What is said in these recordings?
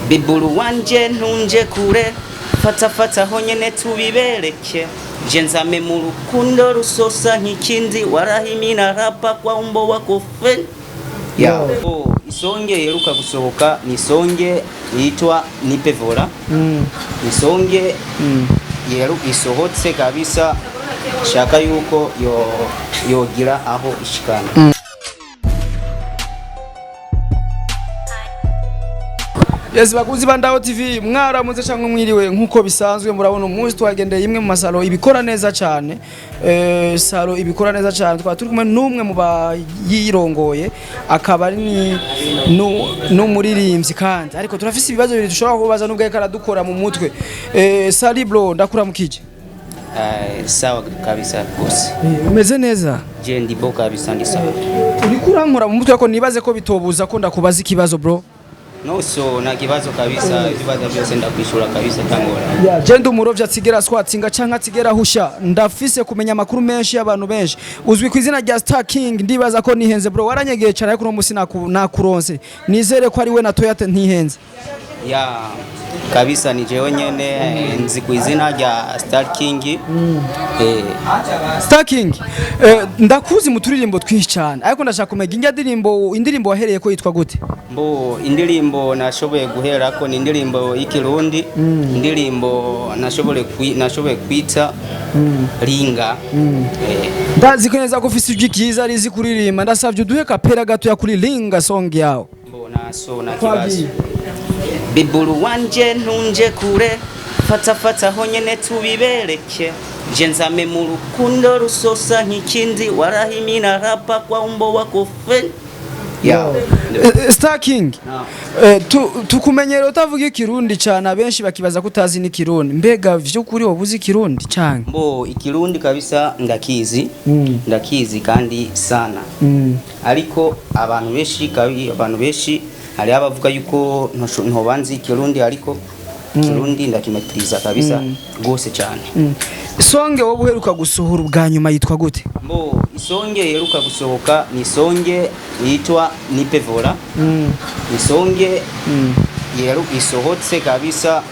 biburu wanje ntunje kure fata honyene tubibereke jenzame mu rukundo rusosa nk'ikindi warahimina rapa kwa umbo wako fe ya isonge yeruka gusohoka ni isonge yitwa nipe vola isonge yeru isohotse kabisa shaka yuko yogira aho ishikana. Yes, bakuzi bandaho TV mwaramuze cyangwa mwiriwe nkuko bisanzwe murabona umunsi twagendeye imwe mu masalo ibikora neza cyane salo ibikora neza cyane twa turi kumwe numwe mu bayirongoye akaba ari numuririmvyi kandi ariko turafise ibibazo biri dushobora kubaza nubwo yeka radukora mu mutwe Sali bro ndakuramukije sawa kabisa boss umeze neza je ndi bo kabisa ndi sawa uri kurankora mu mutwe ko nibaze ko bitobuza ko ndakubaza ikibazo bro. No so na kibazo kabisa ibibazo byose ndakwishura kabisa tangora. Ya je ndumurovya tsigera swatsinga canka tsigera husha ndafise kumenya amakuru menshi y'abantu benshi uzwi ku izina rya Star King ndibaza ko nihenze bro waranyegeye cyane ariko no musi nakuronse nizere ko ari we na Toyota ntihenze. Ya kabisa ni jewe nyene nzi ku izina rya Star King. Star King ndakuzi mu turirimbo twinshi cyane ariko ndashaka kumenya indirimbo wahereye ko yitwa gute? Mbo indirimbo nashoboye guhera ko ni indirimbo y'ikirundi indirimbo nashoboye kwita ringa. Ndazi ko neza ko ufise ijwi ryiza rizi kuririmba ndasavye uduhe kapera gato ya kuri ringa song yawe. Mbo na kibazo biburu wanje ntunje kure fata honyene tubibereke jenzame mu rukundo rusosa nk'ikindi warahimina rapa kwa umbo wako fe ya Star King tukumenyero utavuga ikirundi cyane abenshi bakibaza ko utazi n'ikirundi mbega vy'ukuri wabuze ikirundi cyane? Mbo ikirundi kabisa ndakizi kandi sana ariko abantu benshi hari abavuga yuko ntobanzi ikirundi ariko ikirundi ndakimetriza kabisa gose cyane. Songe wo buheruka gusohora ubwa nyuma yitwa gute? Mbo isonge yeruka gusohoka ni isonge yitwa nipe vola isonge yeru isohotse kabisa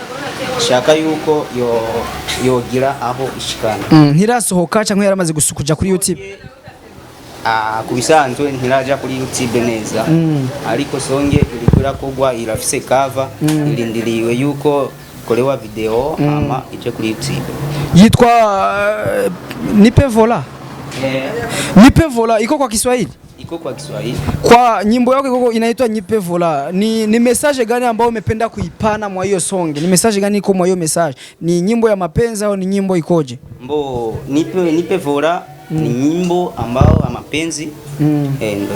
shaka yuko yogira aho ishikana. Ntirasohoka cyangwa yaramaze gusukuja kuri YouTube? Kubisanzwe ntiraja kuri YouTube neza ariko songe irikura kogwa irafise cover irindiriwe yuko kolewa video ama ije kuri YouTube yitwa nipe vola. Nipe vola iko kwa Kiswahili? Iko kwa Kiswahili. Kwa nyimbo yako iko inaitwa nipe vola. Ni message gani ambayo umependa kuipana mwa hiyo song? Ni message gani iko mwa hiyo message? Ni nyimbo ya mapenzi au ni nyimbo ikoje? Mbo nipe vola ni nyimbo ambao mapenzi ndio hivyo.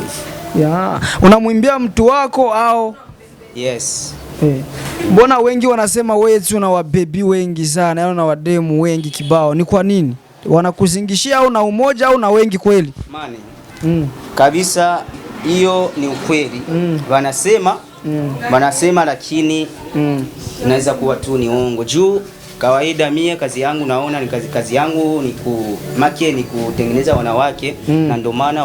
Ya, unamwimbia mtu wako au? Yes. Mbona wengi wanasema wewe una wabebi wengi sana, yaani una wademu wengi kibao. Ni kwa nini? Wanakuzingishia au na umoja au na wengi kweli? Mane. Kabisa hiyo ni ukweli. Wanasema lakini inaweza kuwa tu ni uongo. Juu kawaida mie kazi yangu naona ni kazi yangu ni kutengeneza wanawake na ndio maana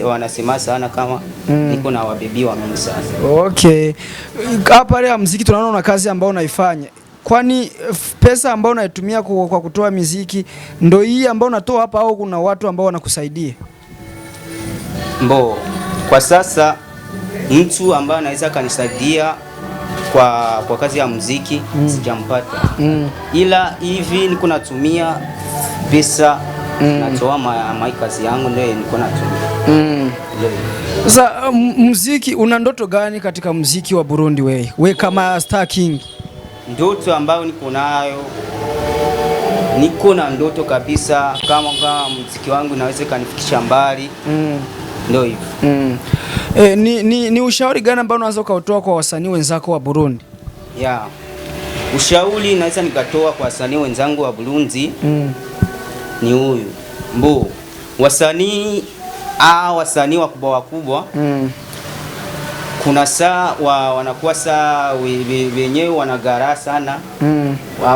wanasema sana kama niko na wabebi wa mimi sana. Okay. Hapa leo muziki tunaona una kazi ambayo unaifanya. Kwani pesa ambayo unaitumia kwa kutoa muziki ndio hii ambayo unatoa hapa au kuna watu ambao wanakusaidia? Mbo kwa sasa mtu ambaye anaweza kanisaidia kwa kazi ya muziki sijampata. Ila hivi niko natumia pesa natoa kazi yangu ndio niko natumia. Sasa muziki una ndoto gani katika muziki wa Burundi wewe kama Star King? Ndoto ambayo niko na ndoto kabisa kama muziki wangu naweza kanifikisha mbali. Ndio hivyo. Ni ushauri gani ambao unaweza kutoa kwa wasanii wenzako wa Burundi? Ya. Ushauri naweza nikatoa kwa wasanii wenzangu wa Burundi ni huyu. Mbo wasanii wakubwa kuna saa wanakuwa saa wenyewe wanagara sana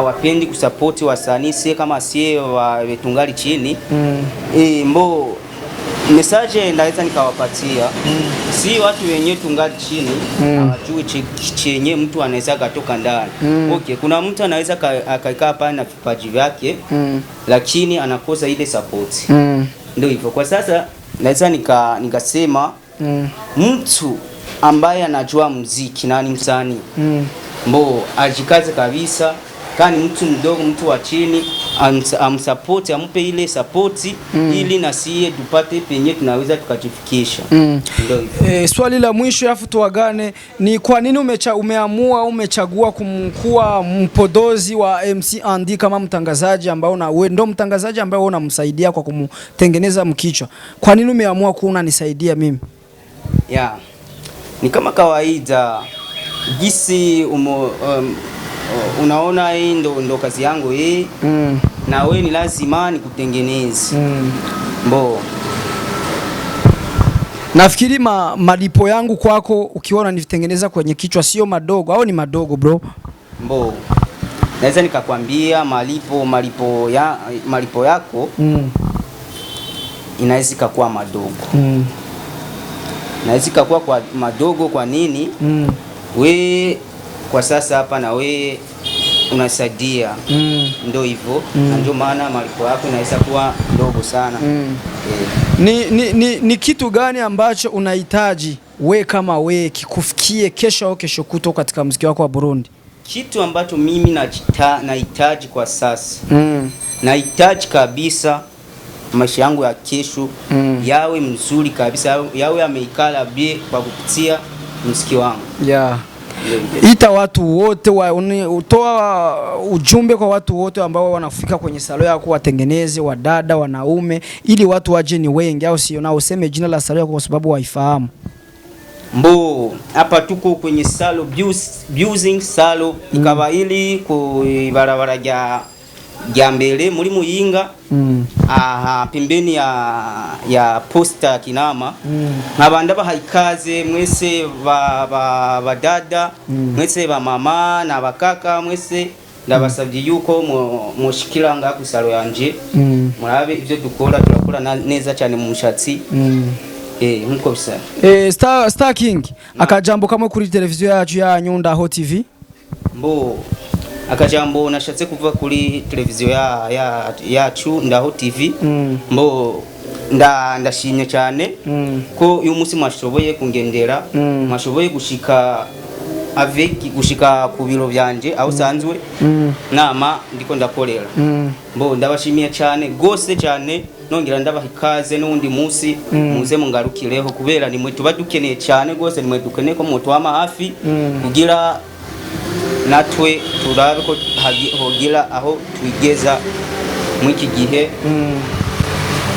wapendi kusupport wasanii sie kama sie wetungali chini. Mbo message ndaweza nikawapatia si watu wenyewe tungali chini hawajui chenye mtu anaweza katoka ndani. Okay, kuna mtu anaweza akaikaa pale na vipaji vyake lakini anakosa ile support. Ndio hivyo. Kwa sasa naweza nikasema mtu ambaye anajua muziki na ni msanii mbo ajikaze kabisa, kani mtu mdogo, mtu wa chini amsupport, ampe ile support ili na sie tupate penye tunaweza tukajifikisha. Ndio. Swali la mwisho afu tuagane, ni kwa nini umechagua kumkuwa mpodozi wa MC Andy kama mtangazaji ambao ndo mtangazaji ambao unamsaidia kwa kumtengeneza mkichwa? Kwa nini umeamua kunisaidia mimi? Yeah. Ni kama kawaida gisi unaona hii ndo kazi yangu hii na wewe ni lazima nikutengeneze. Mbo nafikiri malipo yangu kwako ukiona nivitengeneza kwenye kichwa sio madogo au ni madogo bro? Mbo naweza nikakwambia malipo yako inaweza kuwa madogo. Naweza kuwa kwa madogo. Kwa nini? We kwa sasa hapa na we unasaidia. Ndio hivyo. Ndio maana malipo yako inaweza kuwa ndogo sana. Ni kitu gani ambacho unahitaji we kama we kikufikie kesho au kesho kuto katika muziki wako wa Burundi? Kitu ambacho mimi nahitaji kwa sasa. Nahitaji kabisa maisha yangu ya kesho yawe mzuri kabisa, yawe yameikala bie kwa kupitia muziki wangu. Yeah. Ita watu wote utoa ujumbe kwa watu wote ambao wanafika kwenye salon yako, watengeneze, wadada, wanaume, ili watu waje ni wengi, au sio? Na useme jina la salon yako kwa sababu waifahamu. Mbo hapa tuko kwenye salon Beauty Salon ikaba ili ku barabara ya mbele muri Muyinga pembeni ya posta Kinama. Nkabanda bahaikaze mwese badada mwese ba mama na bakaka mwese ndabasabye yuko mushikiranga ku salon yanje murabe ivyo dukora, turakora neza cyane mu mushatsi. Nkuko bisa. Star King akajambo kamwe kuri televiziyo yacu ya Nyundaho TV. Mbo akajambo nashatse kuva kuri televiziyo yacu Ndaho TV. Mbo ndashimye cyane ko uyu munsi mwashoboye kungendera, mwashoboye gushika ku biro byanje aho sanzwe nama ndiko ndakorera. Mbo ndabashimiye cyane gose cyane, nongera ndabaha ikaze n'undi munsi muze mungarukireho kubera nimwe tuba dukeneye cyane gose, nimwe dukeneye ko mutwama hafi kugira natwe turabe ko hogira aho twigeza mwiki gihe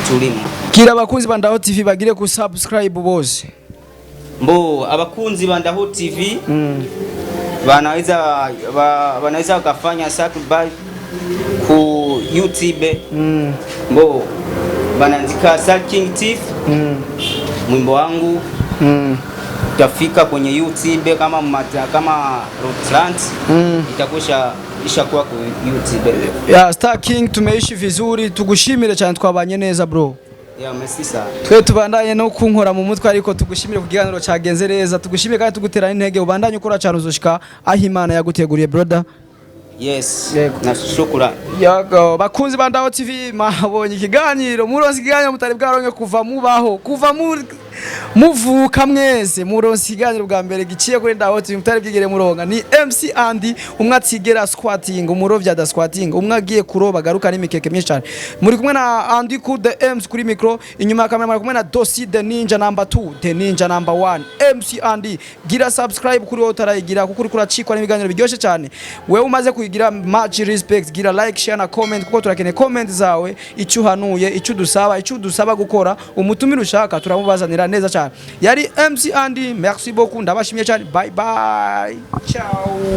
turimo. Kira abakunzi ba Ndaho TV bagire ku subscribe bose. Mbo abakunzi ba Ndaho TV wanaweza kufanya subscribe ku YouTube. Mbo banaandika Star King TV. Mwimbo wangu utafika kwenye YouTube kama Rotlant ishakuwa ku YouTube. Yeah, Star King tumeishi vizuri, tugushimire cyane, twabanye neza bro. Yeah, merci sana. Twe tubandanye no kunkora mu mutwe, ariko tugushimire ku kiganiro cyagenze neza, tugushimire kandi tugutera intege, ubandanye ukora cyane uzoshika aho Imana yaguteguriye brother. Yes, na shukura. Yago bakunzi ba Ndaho TV, mabonye ikiganiro muronse ikiganiro mutari bwaronke kuva muvuka mwese muronse ikiganiro bwa mbere giciye kuri Ndaho TV mutari bwigere muronga. Ni MC Andy umwatigera squatting, umurovya da squatting, umwagiye kuroba garuka n'imikeke myinshi cyane. Muri kumwe na Andy ku the M's kuri micro, inyuma ya kamera muri kumwe na Dosi the Ninja number 2, the Ninja number 1. MC Andy gira subscribe kuri utarayigira kuko uri kuracikwa n'ibiganiro biryoshye cyane. Wewe umaze kugira much respect, gira like, share na comment kuko turakeneye comment zawe, icyo uhanuye, icyo dusaba gukora, umutumira ushaka turamubazanira neza cyane. Yari MC Andy, merci beaucoup, ndabashimiye cyane, bye bye, ciao.